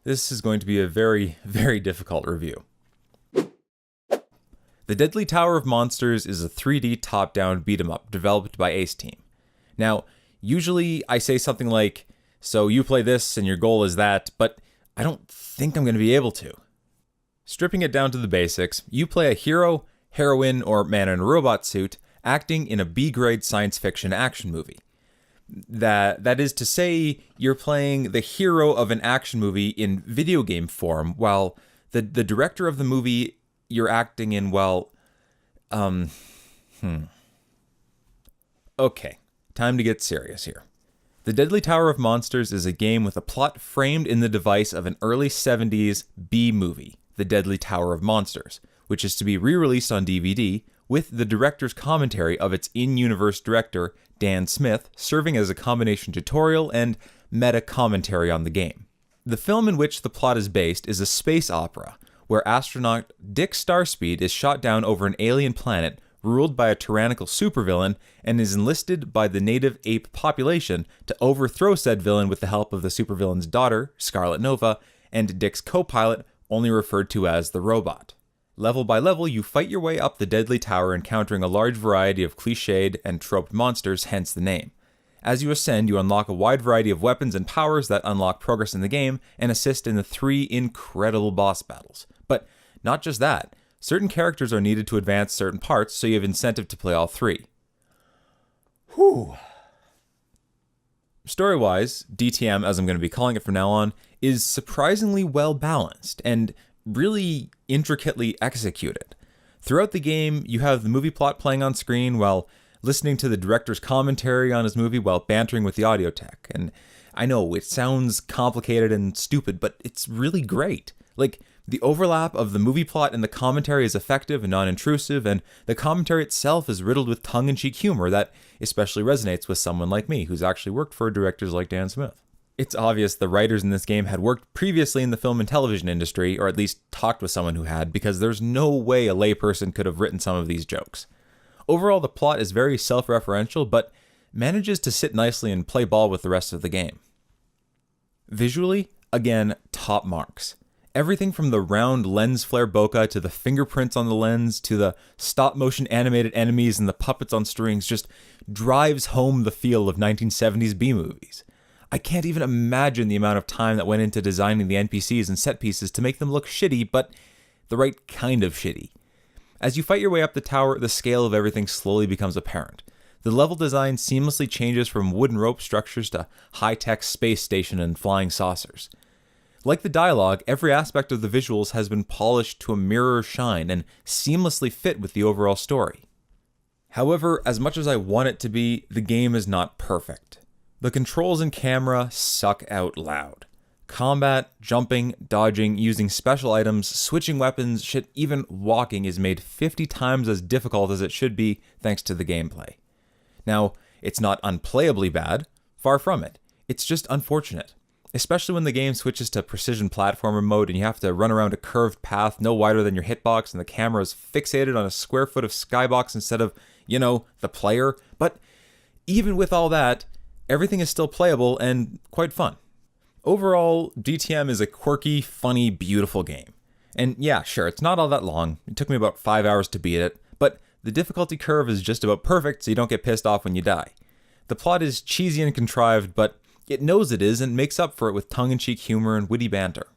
This is going to be a very, very difficult review. The Deadly Tower of Monsters is a 3D top-down beat-em-up developed by Ace Team. Now, usually I say something like, so you play this and your goal is that, but I don't think I'm going to be able to. Stripping it down to the basics, you play a hero, heroine, or man in a robot suit acting in a B-grade science fiction action movie. That is to say, you're playing the hero of an action movie in video game form, while the director of the movie you're acting in, Okay, time to get serious here. The Deadly Tower of Monsters is a game with a plot framed in the device of an early 70s B-movie, The Deadly Tower of Monsters, which is to be re-released on DVD, with the director's commentary of its in-universe director, Dan Smith, serving as a combination tutorial and meta-commentary on the game. The film in which the plot is based is a space opera, where astronaut Dick Starspeed is shot down over an alien planet ruled by a tyrannical supervillain and is enlisted by the native ape population to overthrow said villain with the help of the supervillain's daughter, Scarlet Nova, and Dick's co-pilot, only referred to as the robot. Level by level, you fight your way up the Deadly Tower, encountering a large variety of cliched and troped monsters, hence the name. As you ascend, you unlock a wide variety of weapons and powers that unlock progress in the game and assist in the 3 incredible boss battles. But not just that, certain characters are needed to advance certain parts, so you have incentive to play all 3. Whew. Story-wise, DTM, as I'm going to be calling it from now on, is surprisingly well balanced and really intricately executed. Throughout the game, you have the movie plot playing on screen while listening to the director's commentary on his movie while bantering with the audio tech. And I know, it sounds complicated and stupid, but it's really great. Like, the overlap of the movie plot and the commentary is effective and non-intrusive, and the commentary itself is riddled with tongue-in-cheek humor that especially resonates with someone like me, who's actually worked for directors like Dan Smith. It's obvious the writers in this game had worked previously in the film and television industry, or at least talked with someone who had, because there's no way a layperson could have written some of these jokes. Overall, the plot is very self-referential, but manages to sit nicely and play ball with the rest of the game. Visually, again, top marks. Everything from the round lens flare bokeh to the fingerprints on the lens to the stop-motion animated enemies and the puppets on strings just drives home the feel of 1970s B-movies. I can't even imagine the amount of time that went into designing the NPCs and set pieces to make them look shitty, but the right kind of shitty. As you fight your way up the tower, the scale of everything slowly becomes apparent. The level design seamlessly changes from wooden rope structures to high-tech space station and flying saucers. Like the dialogue, every aspect of the visuals has been polished to a mirror shine and seamlessly fit with the overall story. However, as much as I want it to be, the game is not perfect. The controls and camera suck out loud. Combat, jumping, dodging, using special items, switching weapons, shit, even walking is made 50 times as difficult as it should be thanks to the gameplay. Now, it's not unplayably bad, far from it. It's just unfortunate. Especially when the game switches to precision platformer mode and you have to run around a curved path no wider than your hitbox and the camera is fixated on a square foot of skybox instead of, the player. But even with all that, everything is still playable and quite fun. Overall, DTM is a quirky, funny, beautiful game. And yeah, sure, it's not all that long. It took me about 5 hours to beat it, but the difficulty curve is just about perfect so you don't get pissed off when you die. The plot is cheesy and contrived, but it knows it is and makes up for it with tongue-in-cheek humor and witty banter.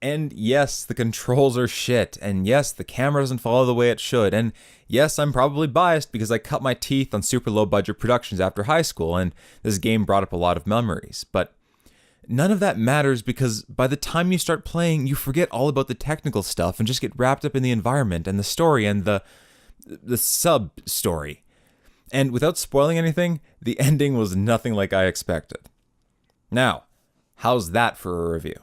And yes, the controls are shit, and yes, the camera doesn't follow the way it should, and yes, I'm probably biased because I cut my teeth on super low-budget productions after high school, and this game brought up a lot of memories, but none of that matters because by the time you start playing, you forget all about the technical stuff and just get wrapped up in the environment and the story and the sub-story. And without spoiling anything, the ending was nothing like I expected. Now, how's that for a review?